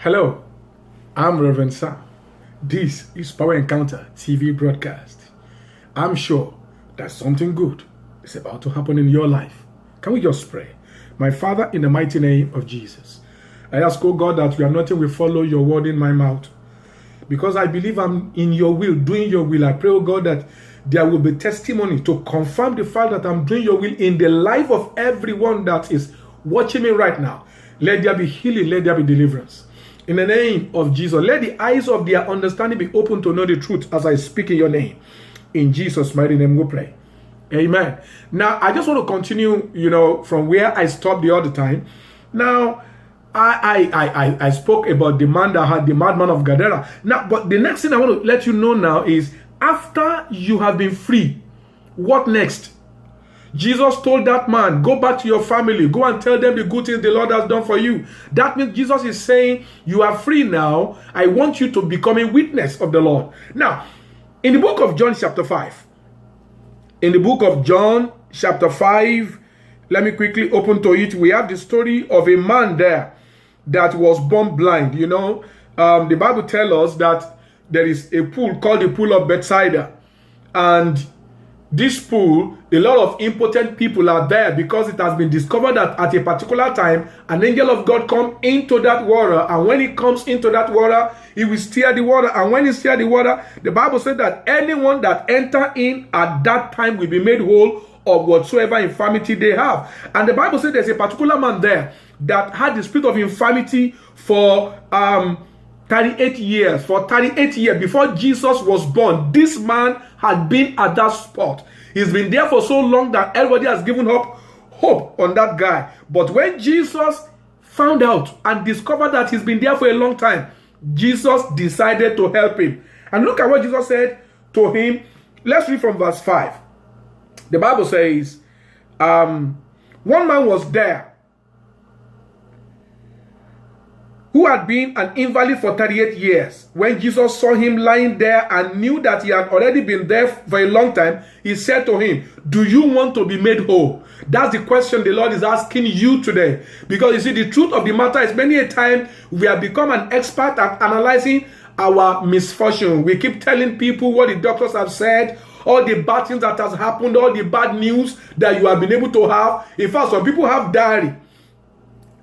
Hello, I'm Reverend Sam. This is Power Encounter TV broadcast. I'm sure that something good is about to happen in your life. Can we just pray? My Father, in the mighty name of Jesus, I ask, oh God, that your anointing will follow your word in my mouth. Because I believe I'm in your will, doing your will. I pray, oh God, that there will be testimony to confirm the fact that I'm doing your will in the life of everyone that is watching me right now. Let there be healing, let there be deliverance. In the name of Jesus, let the eyes of their understanding be open to know the truth as I speak in your name. In Jesus' mighty name we pray. Amen. Now, I just want to continue, from where I stopped the other time. Now, I spoke about the man that had the madman of Gadara. Now, but the next thing I want to let you know now is, after you have been free, what next? Jesus told that man, go back to your family, go and tell them the good things the Lord has done for you. That means Jesus is saying, you are free now. I want you to become a witness of the Lord. Now, in the book of John chapter 5, let me quickly open to it. We have the story of a man there that was born blind. The Bible tells us that there is a pool called the pool of Bethsaida. And this pool, a lot of impotent people are there because it has been discovered that at a particular time, an angel of God comes into that water. And when he comes into that water, he will stir the water. And when he stirs the water, the Bible said that anyone that enter in at that time will be made whole of whatsoever infirmity they have. And the Bible said there's a particular man there that had the spirit of infirmity for 38 years. For 38 years, before Jesus was born, this man had been at that spot. He's been there for so long that everybody has given up hope on that guy. But when Jesus found out and discovered that he's been there for a long time, Jesus decided to help him. And look at what Jesus said to him. Let's read from verse 5. The Bible says, one man was there who had been an invalid for 38 years. When Jesus saw him lying there and knew that he had already been there for a long time, he said to him, do you want to be made whole? That's the question the Lord is asking you today. Because you see, the truth of the matter is, many a time we have become an expert at analyzing our misfortune. We keep telling people what the doctors have said, all the bad things that has happened, all the bad news that you have been able to have. In fact, some people have diary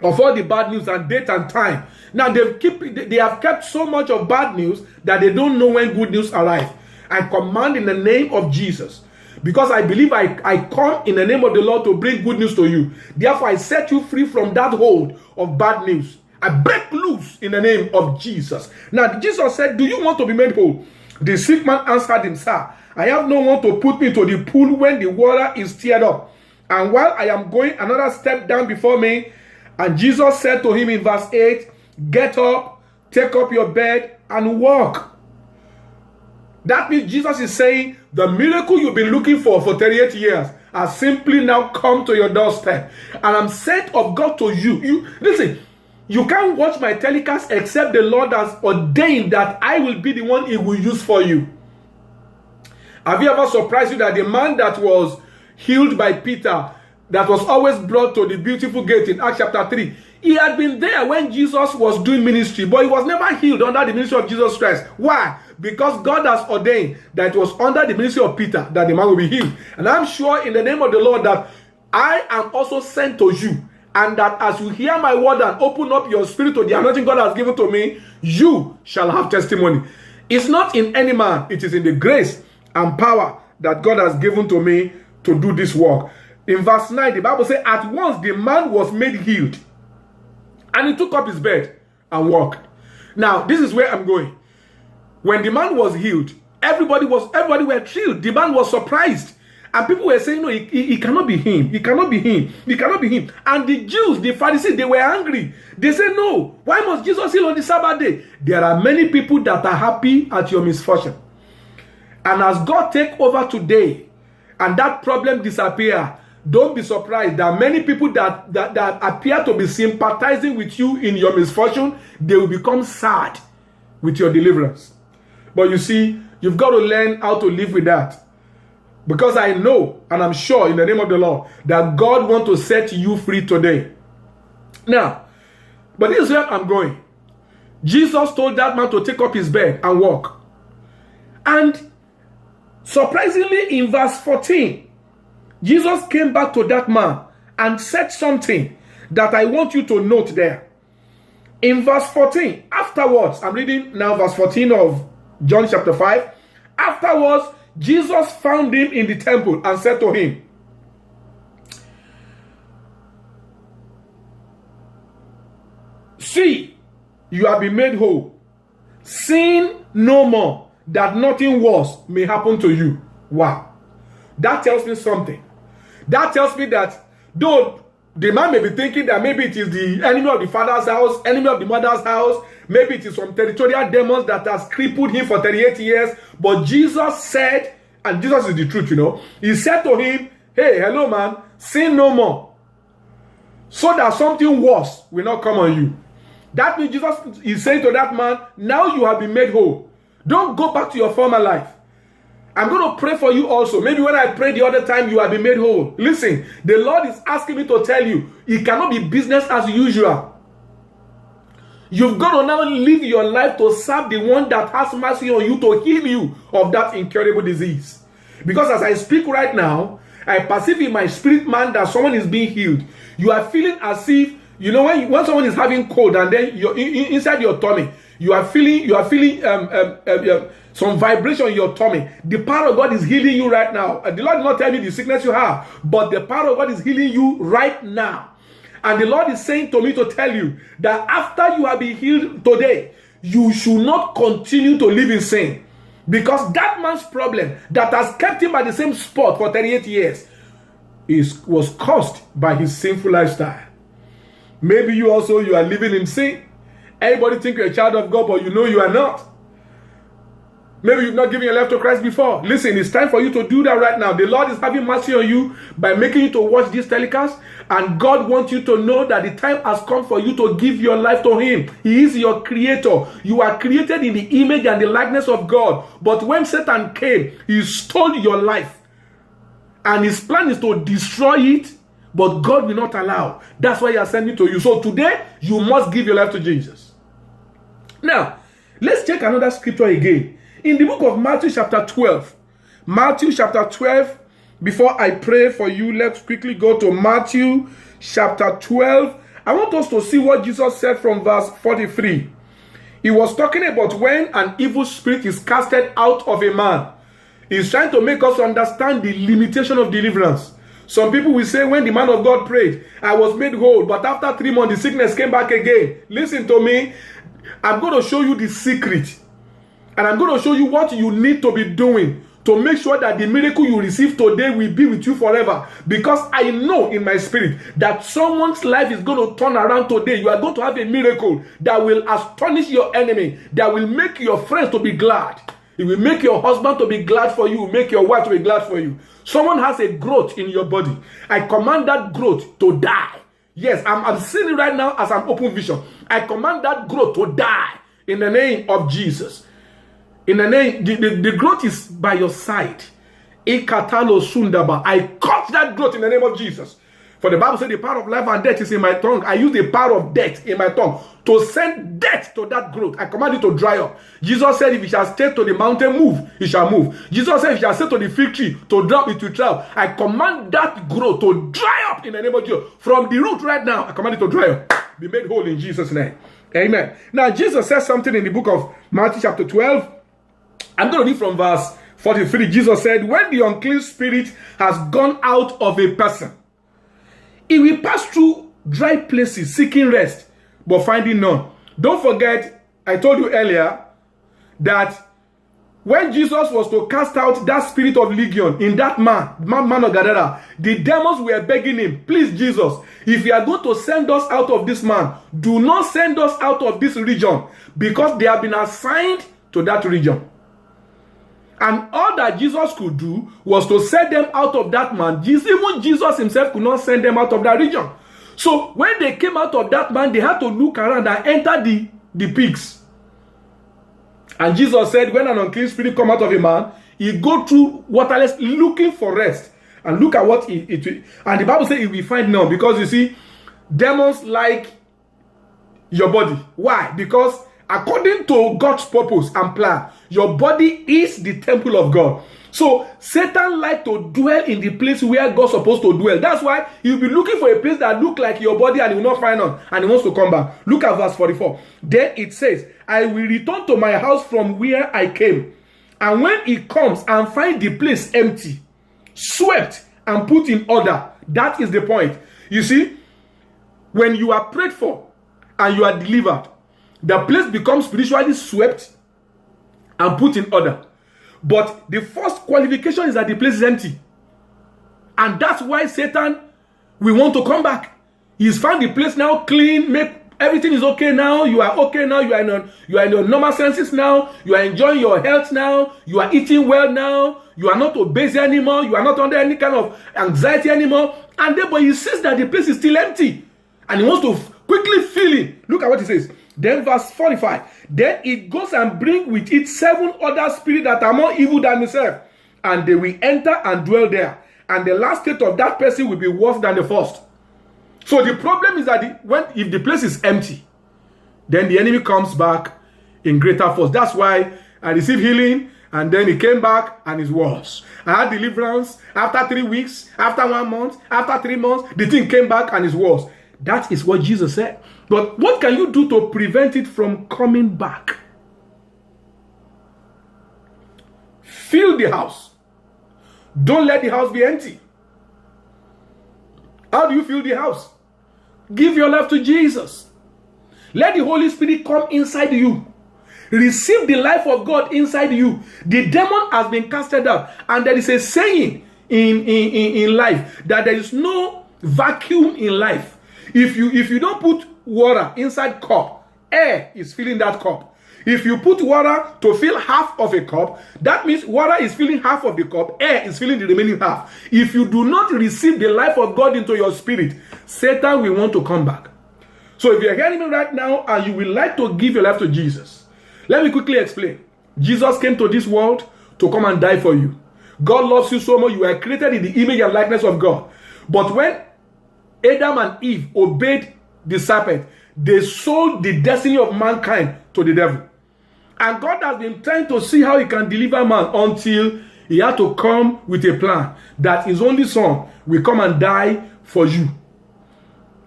of all the bad news and date and time. Now they have kept so much of bad news that they don't know when good news arrives. I command in the name of Jesus, because I believe I come in the name of the Lord to bring good news to you. Therefore, I set you free from that hold of bad news. I break loose in the name of Jesus. Now, Jesus said, do you want to be made whole? The sick man answered him, sir, I have no one to put me into the pool when the water is stirred up. And while I am going, another step down before me. And Jesus said to him in verse 8, get up, take up your bed, and walk. That means Jesus is saying, the miracle you've been looking for 38 years has simply now come to your doorstep. And I'm sent of God to you. Listen, you can't watch my telecast except the Lord has ordained that I will be the one he will use for you. Have you ever surprised you that the man that was healed by Peter, that was always brought to the beautiful gate in Acts chapter 3, he had been there when Jesus was doing ministry, but he was never healed under the ministry of Jesus Christ. Why? Because God has ordained that it was under the ministry of Peter that the man will be healed. And I'm sure in the name of the Lord that I am also sent to you, and that as you hear my word and open up your spirit to the anointing God has given to me, you shall have testimony. It's not in any man, it is in the grace and power that God has given to me to do this work. In verse 9, the Bible says, at once the man was made healed, and he took up his bed and walked. Now, this is where I'm going. When the man was healed, everybody were thrilled. The man was surprised. And people were saying, no, he cannot be him. He cannot be him. He cannot be him. And the Jews, the Pharisees, they were angry. They said, no, why must Jesus heal on the Sabbath day? There are many people that are happy at your misfortune. And as God take over today, and that problem disappear, don't be surprised that many people that appear to be sympathizing with you in your misfortune, they will become sad with your deliverance. But you see, you've got to learn how to live with that. Because I know, and I'm sure in the name of the Lord, that God wants to set you free today. Now, but this is where I'm going. Jesus told that man to take up his bed and walk. And surprisingly, in verse 14, Jesus came back to that man and said something that I want you to note there. In verse 14, afterwards, I'm reading now verse 14 of John chapter 5. Afterwards, Jesus found him in the temple and said to him, see, you have been made whole. Sin no more, that nothing worse may happen to you. Wow. That tells me something. That tells me that though the man may be thinking that maybe it is the enemy of the father's house, enemy of the mother's house, maybe it is some territorial demons that has crippled him for 38 years. But Jesus said, and Jesus is the truth, you know, he said to him, hey, hello man, sin no more, so that something worse will not come on you. That means Jesus is saying to that man, now you have been made whole. Don't go back to your former life. I'm going to pray for you also. Maybe when I prayed the other time, you have been made whole. Listen, the Lord is asking me to tell you, it cannot be business as usual. You've got to now live your life to serve the one that has mercy on you, to heal you of that incurable disease. Because as I speak right now, I perceive in my spirit man that someone is being healed. You are feeling as if, you know, when someone is having cold and then you're inside your tummy, you are feeling some vibration in your tummy. The power of God is healing you right now. The Lord did not tell me the sickness you have, but the power of God is healing you right now. And the Lord is saying to me to tell you that after you have been healed today, you should not continue to live in sin. Because that man's problem that has kept him at the same spot for 38 years was caused by his sinful lifestyle. Maybe you are living in sin. Everybody think you're a child of God, but you know you are not. Maybe you've not given your life to Christ before. Listen, it's time for you to do that right now. The Lord is having mercy on you by making you to watch this telecast. And God wants you to know that the time has come for you to give your life to Him. He is your creator. You are created in the image and the likeness of God. But when Satan came, he stole your life. And his plan is to destroy it. But God will not allow. That's why He has sent me to you. So today, you must give your life to Jesus. Now, let's check another scripture again. In the book of Matthew chapter 12. Matthew chapter 12. Before I pray for you, let's quickly go to Matthew chapter 12. I want us to see what Jesus said from verse 43. He was talking about when an evil spirit is casted out of a man. He's trying to make us understand the limitation of deliverance. Some people will say, when the man of God prayed, I was made whole, but after 3 months, the sickness came back again. Listen to me. I'm going to show you the secret. And I'm going to show you what you need to be doing to make sure that the miracle you receive today will be with you forever. Because I know in my spirit that someone's life is going to turn around today. You are going to have a miracle that will astonish your enemy, that will make your friends to be glad. It will make your husband to be glad for you, make your wife to be glad for you. Someone has a growth in your body. I command that growth to die. Yes, I'm seeing it right now as an open vision. I command that growth to die in the name of Jesus. In the name, the growth is by your side. Ikatalo sundaba. I cut that growth in the name of Jesus. For the Bible says the power of life and death is in my tongue. I use the power of death in my tongue to send death to that growth. I command it to dry up. Jesus said, if you shall stay to the mountain, move, it shall move. Jesus said, if you shall stay to the fig tree, to drop it will travel. I command that growth to dry up in the name of Jesus. From the root right now, I command it to dry up. Be made whole in Jesus' name. Amen. Now, Jesus says something in the book of Matthew chapter 12. I'm going to read from verse 43. Jesus said, when the unclean spirit has gone out of a person, he will pass through dry places seeking rest, but finding none. Don't forget, I told you earlier that when Jesus was to cast out that spirit of legion in that man of Gadara, the demons were begging him, please Jesus, if you are going to send us out of this man, do not send us out of this region, because they have been assigned to that region. And all that Jesus could do was to send them out of that man. Even Jesus himself could not send them out of that region. So when they came out of that man, they had to look around and enter the pigs. And Jesus said, when an unclean spirit come out of a man, he go through waterless looking for rest. And look at what it will. And the Bible says it will find none. Because you see, demons like your body. Why? Because according to God's purpose and plan, your body is the temple of God. So Satan likes to dwell in the place where God's supposed to dwell. That's why he'll be looking for a place that looks like your body and he will not find none, and he wants to come back. Look at verse 44. Then it says, I will return to my house from where I came. And when he comes and find the place empty, swept, and put in order, that is the point. You see, when you are prayed for and you are delivered, the place becomes spiritually swept and put in order. But the first qualification is that the place is empty. And that's why Satan will want to come back. He's found the place now clean, make everything is okay now. You are okay now. You are in your normal senses now. You are enjoying your health now. You are eating well now. You are not obese anymore. You are not under any kind of anxiety anymore. And then, but he sees that the place is still empty. And he wants to quickly fill it. Look at what he says. Then verse 45. Then it goes and bring with it 7 other spirits that are more evil than himself. And they will enter and dwell there. And the last state of that person will be worse than the first. So the problem is that if the place is empty, then the enemy comes back in greater force. That's why I received healing, and then he came back and it's worse. I had deliverance after 3 weeks, after 1 month, after 3 months, the thing came back and it's worse. That is what Jesus said. But what can you do to prevent it from coming back? Fill the house. Don't let the house be empty. How do you fill the house? Give your life to Jesus. Let the Holy Spirit come inside you. Receive the life of God inside you. The demon has been casted out. And there is a saying in life that there is no vacuum in life. If you don't put water inside cup, air is filling that cup. If you put water to fill half of a cup, that means water is filling half of the cup, air is filling the remaining half. If you do not receive the life of God into your spirit, Satan will want to come back. So if you're hearing me right now and you would like to give your life to Jesus, let me quickly explain. Jesus came to this world to come and die for you. God loves you so much. You were created in the image and likeness of God. But when Adam and Eve obeyed the serpent, they sold the destiny of mankind to the devil. And God has been trying to see how he can deliver man until he had to come with a plan that his only son will come and die for you.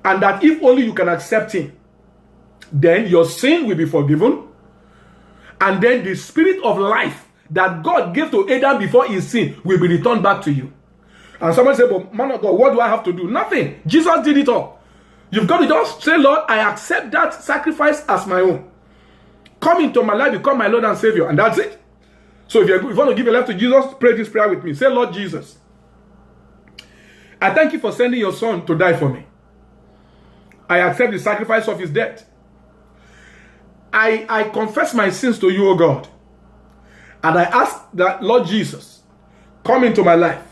And that if only you can accept him, then your sin will be forgiven. And then the spirit of life that God gave to Adam before his sin will be returned back to you. And somebody said, but man of God, what do I have to do? Nothing. Jesus did it all. You've got to just say, Lord, I accept that sacrifice as my own. Come into my life, become my Lord and Savior. And that's it. So if you want to give your life to Jesus, pray this prayer with me. Say, Lord Jesus, I thank you for sending your son to die for me. I accept the sacrifice of his death. I confess my sins to you, O God. And I ask that, Lord Jesus, come into my life.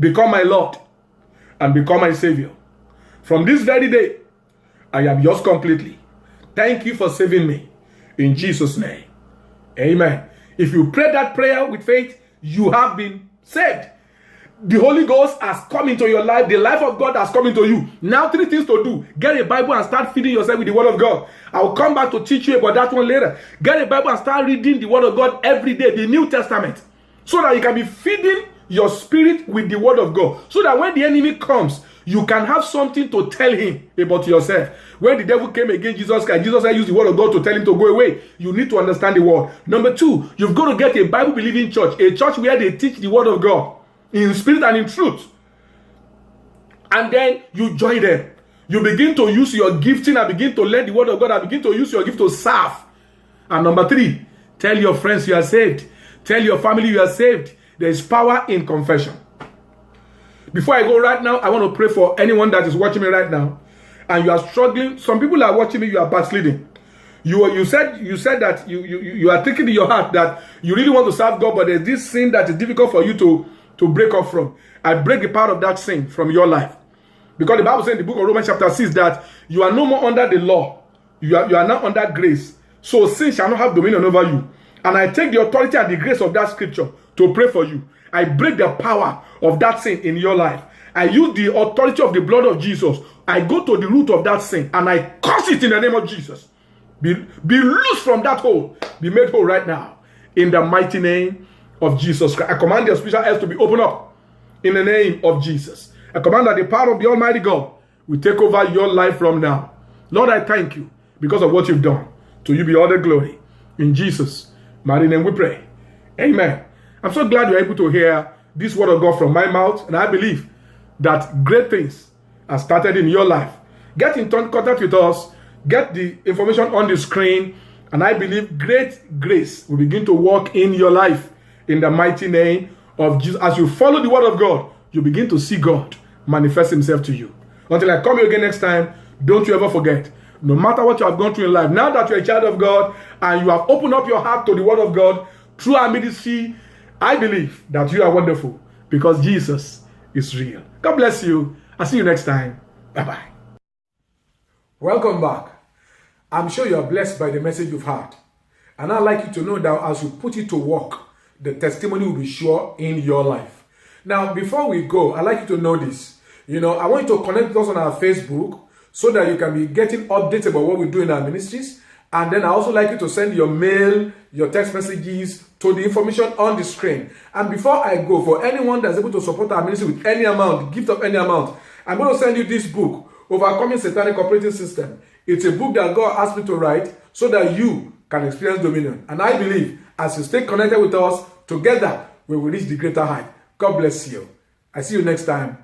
Become my Lord and become my Savior. From this very day, I am yours completely. Thank you for saving me. In Jesus' name, amen. If you pray that prayer with faith, you have been saved. The Holy Ghost has come into your life. The life of God has come into you. Now 3 things to do. Get a Bible and start feeding yourself with the Word of God. I will come back to teach you about that one later. Get a Bible and start reading the Word of God every day, the New Testament, so that you can be feeding your spirit with the Word of God. So that when the enemy comes, you can have something to tell him about yourself. When the devil came against Jesus Christ, Jesus said, use the Word of God to tell him to go away. You need to understand the Word. Number 2, you've got to get a Bible-believing church, a church where they teach the Word of God in spirit and in truth. And then you join them. You begin to use your gifting and begin to learn the Word of God and begin to use your gift to serve. And number 3, tell your friends you are saved. Tell your family you are saved. There is power in confession. Before I go right now, I want to pray for anyone that is watching me right now and you are struggling. Some people are watching me, you are backsliding. You said that you are thinking in your heart that you really want to serve God, but there's this sin that is difficult for you to break off from. I break the power of that sin from your life. Because the Bible says in the book of Romans chapter 6 that you are no more under the law. You are now under grace. So sin shall not have dominion over you. And I take the authority and the grace of that scripture to pray for you. I break the power of that sin in your life. I use the authority of the blood of Jesus. I go to the root of that sin and I curse it in the name of Jesus. Be loose from that hole. Be made whole right now. In the mighty name of Jesus Christ. I command your spiritual ears to be opened up. In the name of Jesus. I command that the power of the Almighty God will take over your life from now. Lord, I thank you because of what you've done. To you be all the glory. In Jesus' mighty name we pray. Amen. I'm so glad you're able to hear this word of God from my mouth. And I believe that great things are started in your life. Get in contact with us. Get the information on the screen. And I believe great grace will begin to work in your life. In the mighty name of Jesus. As you follow the word of God, you begin to see God manifest himself to you. Until I come here again next time, don't you ever forget, no matter what you have gone through in life, now that you're a child of God and you have opened up your heart to the word of God through our ministry, I believe that you are wonderful because Jesus is real. God bless you. I'll see you next time. Bye-bye. Welcome back. I'm sure you are blessed by the message you've heard. And I'd like you to know that as you put it to work, the testimony will be sure in your life. Now, before we go, I'd like you to know this. I want you to connect with us on our Facebook so that you can be getting updates about what we do in our ministries. And then I also like you to send your mail, your text messages to the information on the screen. And before I go, for anyone that's able to support our ministry with any amount, gift of any amount, I'm going to send you this book, Overcoming Satanic Operating System. It's a book that God asked me to write so that you can experience dominion. And I believe as you stay connected with us, together we will reach the greater height. God bless you. I see you next time.